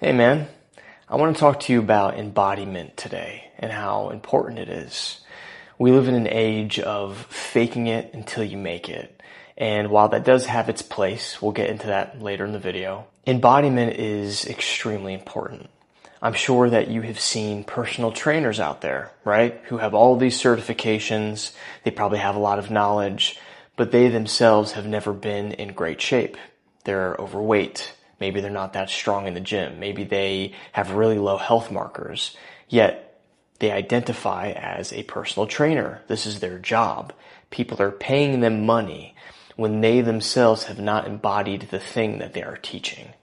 Hey man, I want to talk to you about embodiment today and how important it is. We live in an age of faking it until you make it. And while that does have its place, we'll get into that later in the video, embodiment is extremely important. I'm sure that you have seen personal trainers out there, right? Who have all these certifications, they probably have a lot of knowledge, but they themselves have never been in great shape. They're overweight. Maybe they're not that strong in the gym. Maybe they have really low health markers, yet they identify as a personal trainer. This is their job. People are paying them money when they themselves have not embodied the thing that they are teaching.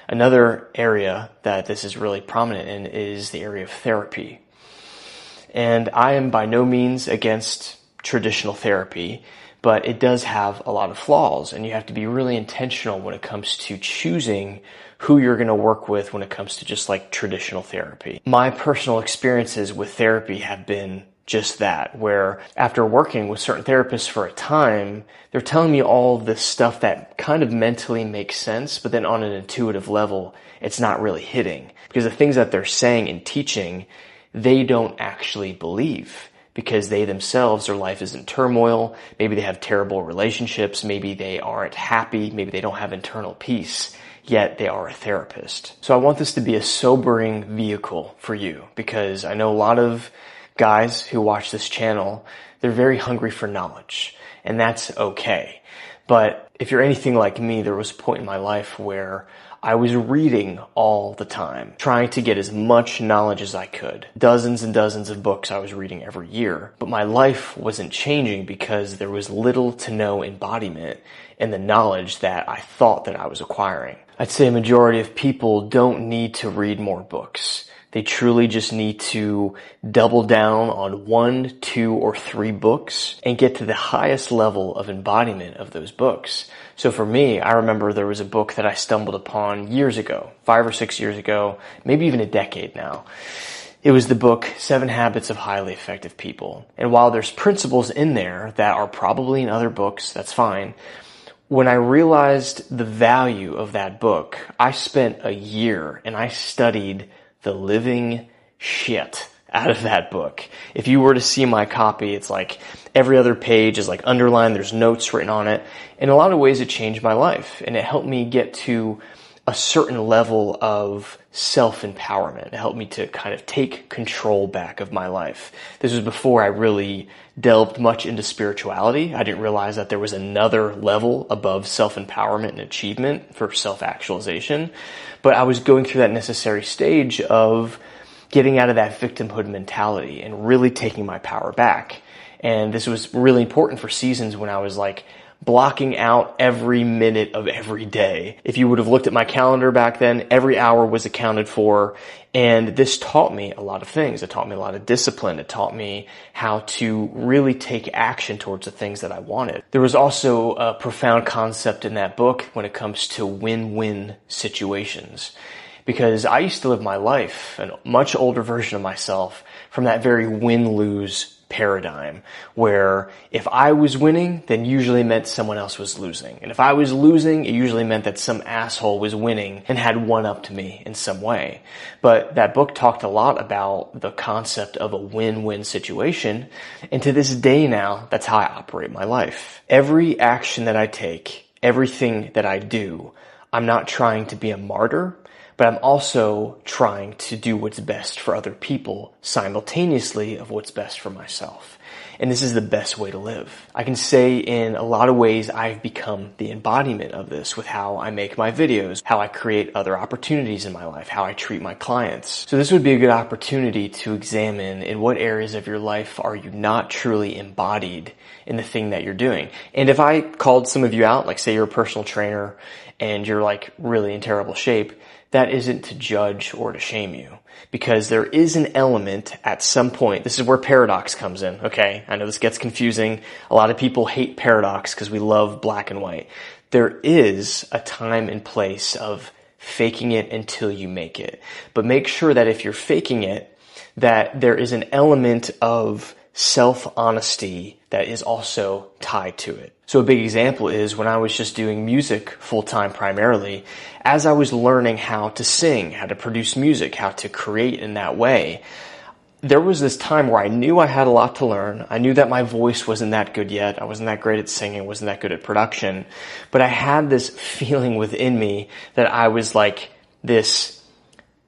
Another area that this is really prominent in is the area of therapy. And I am by no means against traditional therapy, but it does have a lot of flaws, and you have to be really intentional when it comes to choosing who you're going to work with when it comes to just like traditional therapy. My personal experiences with therapy have been just that, where after working with certain therapists for a time, they're telling me all this stuff that kind of mentally makes sense, but then on an intuitive level, it's not really hitting. Because the things that they're saying and teaching, they don't actually believe. Because they themselves, their life is in turmoil, maybe they have terrible relationships, maybe they aren't happy, maybe they don't have internal peace, yet they are a therapist. So I want this to be a sobering vehicle for you, because I know a lot of guys who watch this channel, they're very hungry for knowledge, and that's okay. But if you're anything like me, there was a point in my life where I was reading all the time, trying to get as much knowledge as I could. Dozens and dozens of books I was reading every year. But my life wasn't changing because there was little to no embodiment in the knowledge that I thought that I was acquiring. I'd say a majority of people don't need to read more books. They truly just need to double down on 1, 2, or 3 books and get to the highest level of embodiment of those books. So for me, I remember there was a book that I stumbled upon years ago, 5 or 6 years ago, maybe even a decade now. It was the book 7 Habits of Highly Effective People. And while there's principles in there that are probably in other books, that's fine. When I realized the value of that book, I spent a year and I studied the living shit out of that book. If you were to see my copy, it's like every other page is like underlined, there's notes written on it. In a lot of ways, it changed my life, and it helped me get to a certain level of self-empowerment. It helped me to kind of take control back of my life. This was before I really delved much into spirituality. I didn't realize that there was another level above self-empowerment and achievement for self-actualization. But I was going through that necessary stage of getting out of that victimhood mentality and really taking my power back. And this was really important for seasons when I was like blocking out every minute of every day. If you would have looked at my calendar back then, every hour was accounted for. And this taught me a lot of things. It taught me a lot of discipline. It taught me how to really take action towards the things that I wanted. There was also a profound concept in that book when it comes to win-win situations. Because I used to live my life, a much older version of myself, from that very win-lose paradigm, where if I was winning, then usually meant someone else was losing. And if I was losing, it usually meant that some asshole was winning and had one up to me in some way. But that book talked a lot about the concept of a win-win situation. And to this day now, that's how I operate my life. Every action that I take, everything that I do, I'm not trying to be a martyr, but I'm also trying to do what's best for other people simultaneously of what's best for myself. And this is the best way to live. I can say in a lot of ways I've become the embodiment of this with how I make my videos, how I create other opportunities in my life, how I treat my clients. So this would be a good opportunity to examine in what areas of your life are you not truly embodied in the thing that you're doing. And if I called some of you out, like say you're a personal trainer and you're like really in terrible shape, that isn't to judge or to shame you, because there is an element at some point. This is where paradox comes in, okay? I know this gets confusing. A lot of people hate paradox because we love black and white. There is a time and place of faking it until you make it. But make sure that if you're faking it, that there is an element of self-honesty that is also tied to it. So a big example is when I was just doing music full-time primarily, as I was learning how to sing, how to produce music, how to create in that way, there was this time where I knew I had a lot to learn. I knew that my voice wasn't that good yet. I wasn't that great at singing, wasn't that good at production. But I had this feeling within me that I was like this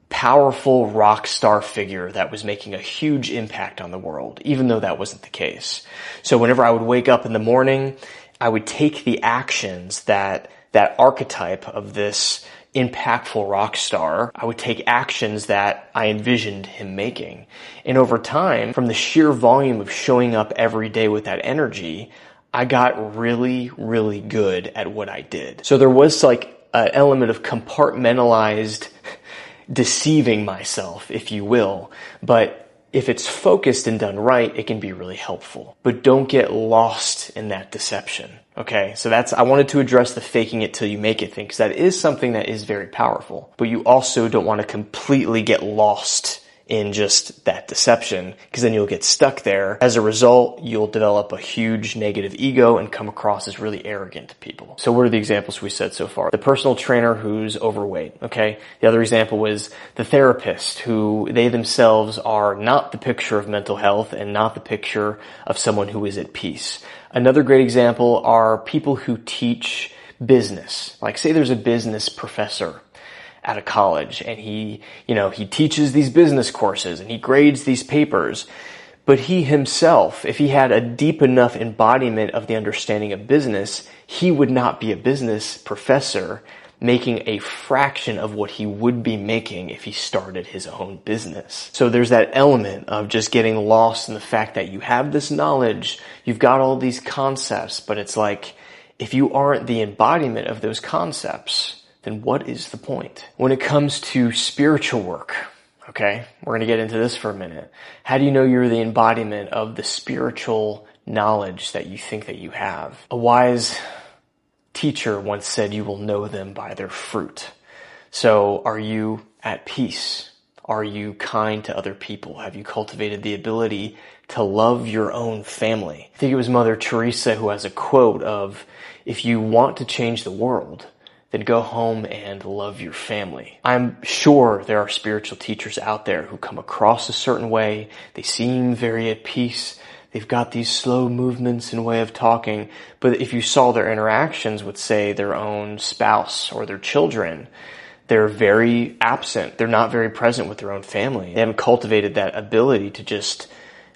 powerful rock star figure that was making a huge impact on the world, even though that wasn't the case. So whenever I would wake up in the morning, I would take the actions that archetype of this impactful rock star, I would take actions that I envisioned him making. And over time, from the sheer volume of showing up every day with that energy, I got really, really good at what I did. So there was like an element of compartmentalized deceiving myself, if you will. But if it's focused and done right, it can be really helpful. But don't get lost in that deception. Okay, so I wanted to address the faking it till you make it thing, because that is something that is very powerful. But you also don't want to completely get lost in just that deception, because then you'll get stuck there. As a result, you'll develop a huge negative ego and come across as really arrogant to people. So what are the examples we said so far? The personal trainer who's overweight, okay? The other example was the therapist who they themselves are not the picture of mental health and not the picture of someone who is at peace. Another great example are people who teach business. Like say there's a business professor at a college and he teaches these business courses and he grades these papers, but he himself, if he had a deep enough embodiment of the understanding of business, he would not be a business professor making a fraction of what he would be making if he started his own business. So there's that element of just getting lost in the fact that you have this knowledge, you've got all these concepts, but it's like, if you aren't the embodiment of those concepts, then what is the point? When it comes to spiritual work, okay, we're going to get into this for a minute. How do you know you're the embodiment of the spiritual knowledge that you think that you have? A wise teacher once said, you will know them by their fruit. So are you at peace? Are you kind to other people? Have you cultivated the ability to love your own family? I think it was Mother Teresa who has a quote of, if you want to change the world, then go home and love your family. I'm sure there are spiritual teachers out there who come across a certain way. They seem very at peace. They've got these slow movements and way of talking. But if you saw their interactions with, say, their own spouse or their children, they're very absent. They're not very present with their own family. They haven't cultivated that ability to just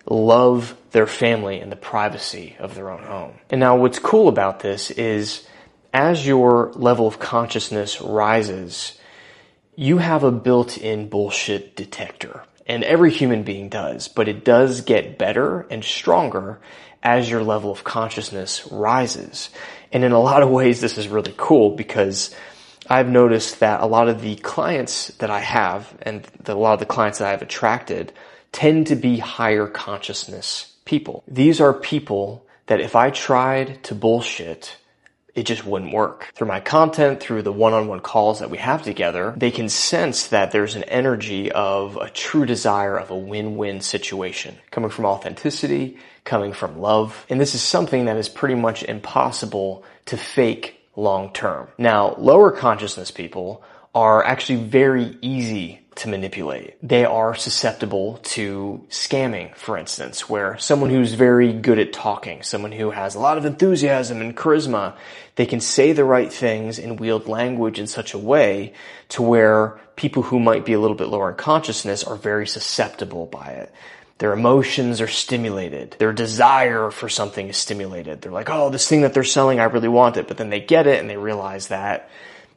love their family in the privacy of their own home. And now what's cool about this is as your level of consciousness rises, you have a built-in bullshit detector. And every human being does, but it does get better and stronger as your level of consciousness rises. And in a lot of ways, this is really cool because I've noticed that a lot of the clients that I have and a lot of the clients that I've attracted tend to be higher consciousness people. These are people that if I tried to bullshit, it just wouldn't work. Through my content, through the one-on-one calls that we have together, they can sense that there's an energy of a true desire of a win-win situation, coming from authenticity, coming from love. And this is something that is pretty much impossible to fake long-term. Now, lower consciousness people are actually very easy to manipulate. They are susceptible to scamming, for instance, where someone who's very good at talking, someone who has a lot of enthusiasm and charisma, they can say the right things and wield language in such a way to where people who might be a little bit lower in consciousness are very susceptible by it. Their emotions are stimulated. Their desire for something is stimulated. They're like, oh, this thing that they're selling, I really want it. But then they get it and they realize that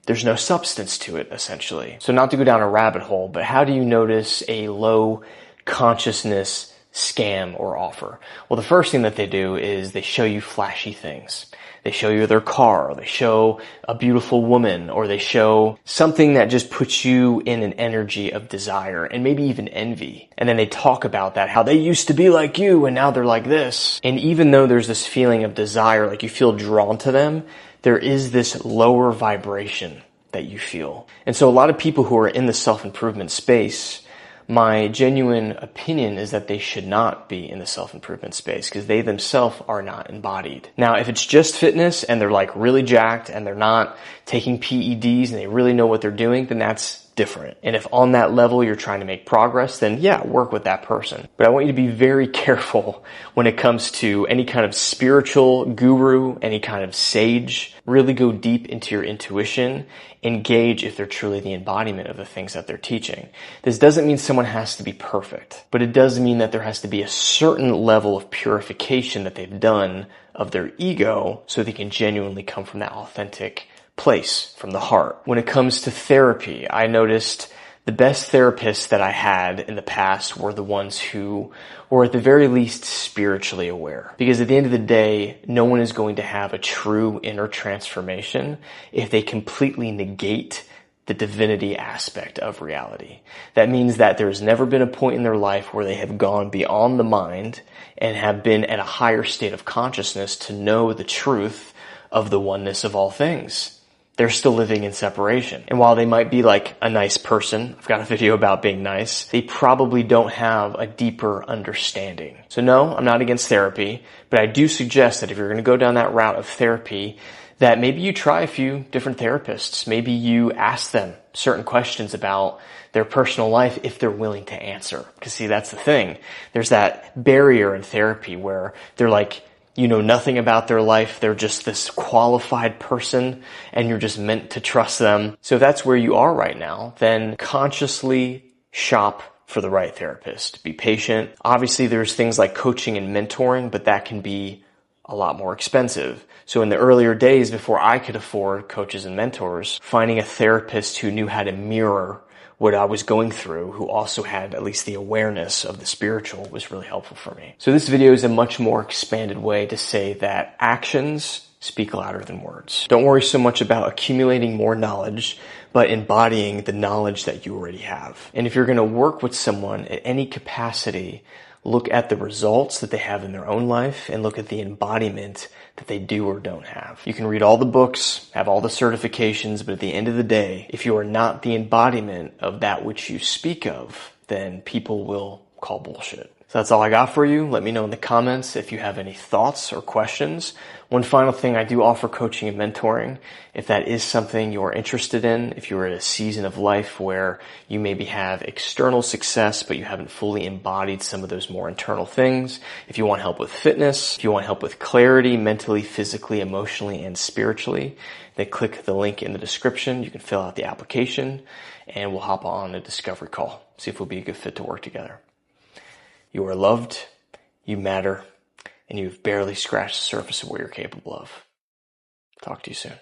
there's no substance to it, essentially. So not to go down a rabbit hole, but how do you notice a low consciousness scam or offer? Well, the first thing that they do is they show you flashy things. They show you their car, or they show a beautiful woman, or they show something that just puts you in an energy of desire and maybe even envy. And then they talk about that, how they used to be like you and now they're like this. And even though there's this feeling of desire, like you feel drawn to them, there is this lower vibration that you feel. And so a lot of people who are in the self-improvement space My genuine opinion is that they should not be in the self-improvement space because they themselves are not embodied. Now, if it's just fitness and they're like really jacked and they're not taking PEDs and they really know what they're doing, then that's different. And if on that level you're trying to make progress, then yeah, work with that person. But I want you to be very careful when it comes to any kind of spiritual guru, any kind of sage. Really go deep into your intuition, engage if they're truly the embodiment of the things that they're teaching. This doesn't mean someone has to be perfect, but it does mean that there has to be a certain level of purification that they've done of their ego so they can genuinely come from that authentic place, from the heart. When it comes to therapy, I noticed the best therapists that I had in the past were the ones who were at the very least spiritually aware. Because at the end of the day, no one is going to have a true inner transformation if they completely negate the divinity aspect of reality. That means that there's never been a point in their life where they have gone beyond the mind and have been at a higher state of consciousness to know the truth of the oneness of all things. They're still living in separation. And while they might be like a nice person, I've got a video about being nice, they probably don't have a deeper understanding. So no, I'm not against therapy, but I do suggest that if you're going to go down that route of therapy, that maybe you try a few different therapists. Maybe you ask them certain questions about their personal life if they're willing to answer. Because see, that's the thing. There's that barrier in therapy where they're like, you know nothing about their life. They're just this qualified person and you're just meant to trust them. So if that's where you are right now, then consciously shop for the right therapist. Be patient. Obviously, there's things like coaching and mentoring, but that can be a lot more expensive. So in the earlier days, before I could afford coaches and mentors, finding a therapist who knew how to mirror what I was going through, who also had at least the awareness of the spiritual, was really helpful for me. So this video is a much more expanded way to say that actions speak louder than words. Don't worry so much about accumulating more knowledge, but embodying the knowledge that you already have. And if you're going to work with someone at any capacity, look at the results that they have in their own life and look at the embodiment that they do or don't have. You can read all the books, have all the certifications, but at the end of the day, if you are not the embodiment of that which you speak of, then people will call bullshit. So that's all I got for you. Let me know in the comments if you have any thoughts or questions. One final thing, I do offer coaching and mentoring. If that is something you're interested in, if you're at a season of life where you maybe have external success, but you haven't fully embodied some of those more internal things, if you want help with fitness, if you want help with clarity, mentally, physically, emotionally, and spiritually, then click the link in the description. You can fill out the application and we'll hop on a discovery call. See if we'll be a good fit to work together. You are loved, you matter, and you've barely scratched the surface of what you're capable of. Talk to you soon.